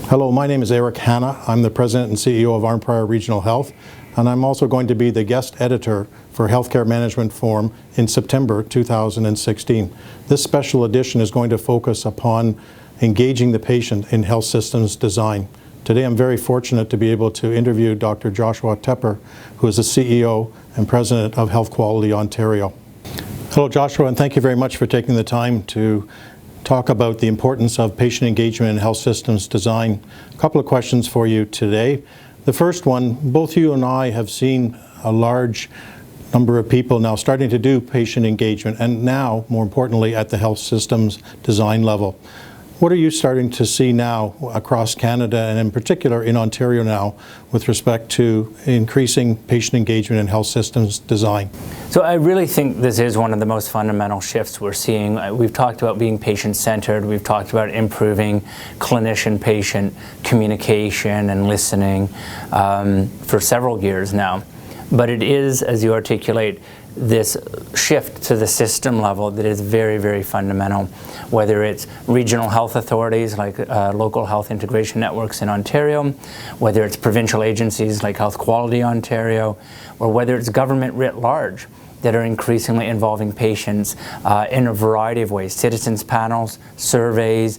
Hello, my name is Hanna. I'm the President and CEO of Arnprior Regional Health, and I'm also going to be the guest editor for Healthcare Management Forum in September 2016. This special edition is going to focus upon engaging the patient in health systems design. Today I'm very fortunate to be able to interview Dr. Joshua Tepper, who is the CEO and President of Health Quality Ontario. Hello Joshua, and thank you very much for taking the time to talk about the importance of patient engagement in health systems design. A couple of questions for you today. The first one, both you and I have seen a large number of people now starting to do patient engagement, and now, more importantly, at the health systems design level. What are you starting to see now across Canada, and in particular in Ontario now, with respect to increasing patient engagement in health systems design? So I really think this is one of the most fundamental shifts we're seeing. We've talked about being patient-centered. We've talked about improving clinician-patient communication and listening for several years now. But it is, as you articulate, this shift to the system level that is very, very fundamental, whether it's regional health authorities like local health integration networks in Ontario, whether it's provincial agencies like Health Quality Ontario, or whether it's government writ large that are increasingly involving patients in a variety of ways, citizens panels, surveys,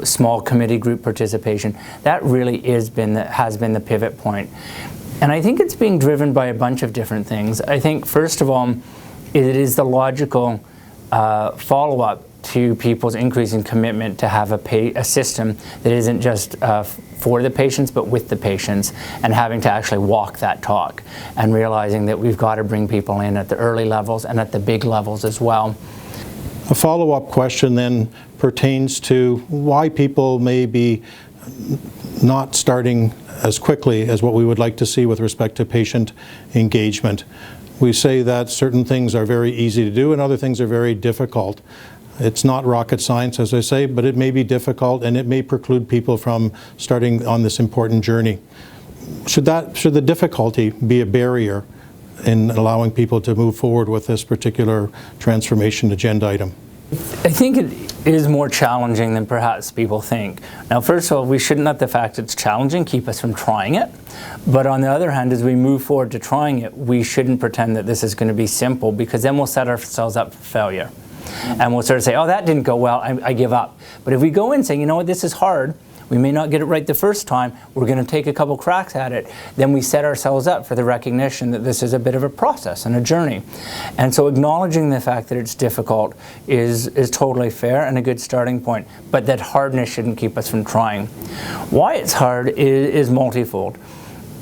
small committee group participation. That really has been the pivot point. And I think it's being driven by a bunch of different things. I think, first of all, it is the logical follow-up to people's increasing commitment to have a system that isn't just for the patients, but with the patients, and having to actually walk that talk, and realizing that we've got to bring people in at the early levels and at the big levels as well. A follow-up question then pertains to why people may be not starting as quickly as what we would like to see with respect to patient engagement. We say that certain things are very easy to do and other things are very difficult. It's not rocket science, as I say, but it may be difficult and it may preclude people from starting on this important journey. Should the difficulty be a barrier in allowing people to move forward with this particular transformation agenda item? I think it is more challenging than perhaps people think. Now, first of all, we shouldn't let the fact it's challenging keep us from trying it. But on the other hand, as we move forward to trying it, we shouldn't pretend that this is going to be simple, because then we'll set ourselves up for failure. And we'll sort of say, oh, that didn't go well, I give up. But if we go in saying, you know what, this is hard, we may not get it right the first time, we're going to take a couple cracks at it, then we set ourselves up for the recognition that this is a bit of a process and a journey. And so acknowledging the fact that it's difficult is totally fair and a good starting point, but that hardness shouldn't keep us from trying. Why it's hard is multifold.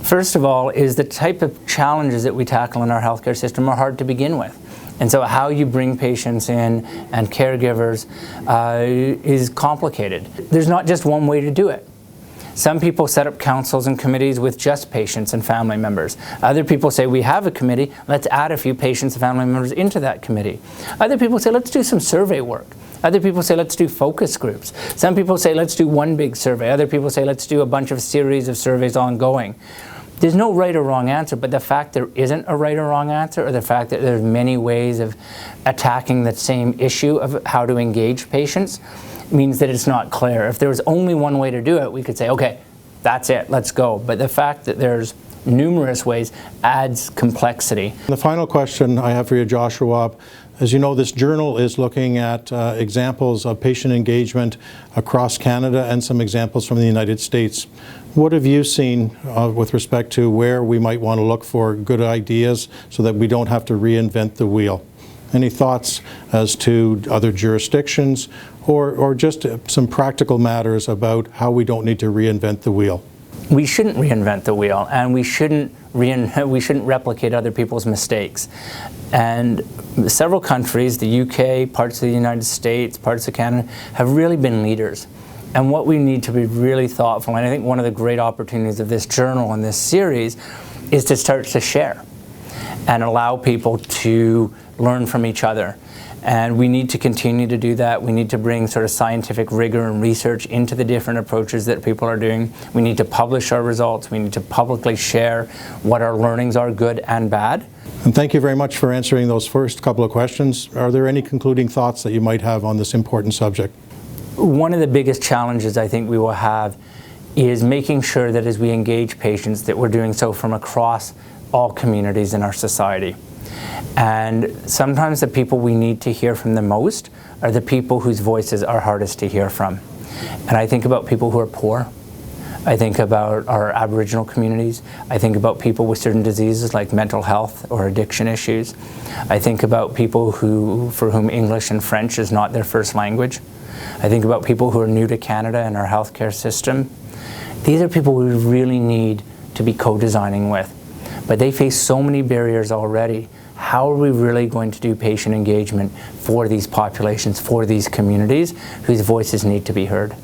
First of all, is the type of challenges that we tackle in our healthcare system are hard to begin with. And so how you bring patients in and caregivers is complicated. There's not just one way to do it. Some people set up councils and committees with just patients and family members. Other people say, we have a committee, let's add a few patients and family members into that committee. Other people say, let's do some survey work. Other people say, let's do focus groups. Some people say, let's do one big survey. Other people say, let's do a bunch of series of surveys ongoing. There's no right or wrong answer, but the fact there isn't a right or wrong answer, or the fact that there's many ways of attacking the same issue of how to engage patients, means that it's not clear. If there was only one way to do it, we could say, okay, that's it, let's go. But the fact that there's numerous ways adds complexity. The final question I have for you, Joshua, as you know, this journal is looking at examples of patient engagement across Canada and some examples from the United States. What have you seen with respect to where we might want to look for good ideas so that we don't have to reinvent the wheel? Any thoughts as to other jurisdictions or just some practical matters about how we don't need to reinvent the wheel? We shouldn't reinvent the wheel, and we shouldn't replicate other people's mistakes. And several countries, the UK, parts of the United States, parts of Canada, have really been leaders. And what we need to be really thoughtful, and I think one of the great opportunities of this journal and this series is to start to share and allow people to learn from each other. And we need to continue to do that. We need to bring sort of scientific rigor and research into the different approaches that people are doing. We need to publish our results. We need to publicly share what our learnings are, good and bad. And thank you very much for answering those first couple of questions. Are there any concluding thoughts that you might have on this important subject? One of the biggest challenges I think we will have is making sure that as we engage patients that we're doing so from across all communities in our society. And sometimes the people we need to hear from the most are the people whose voices are hardest to hear from. And I think about people who are poor. I think about our Aboriginal communities. I think about people with certain diseases like mental health or addiction issues. I think about people for whom English and French is not their first language. I think about people who are new to Canada and our healthcare system. These are people we really need to be co-designing with. But they face so many barriers already. How are we really going to do patient engagement for these populations, for these communities whose voices need to be heard?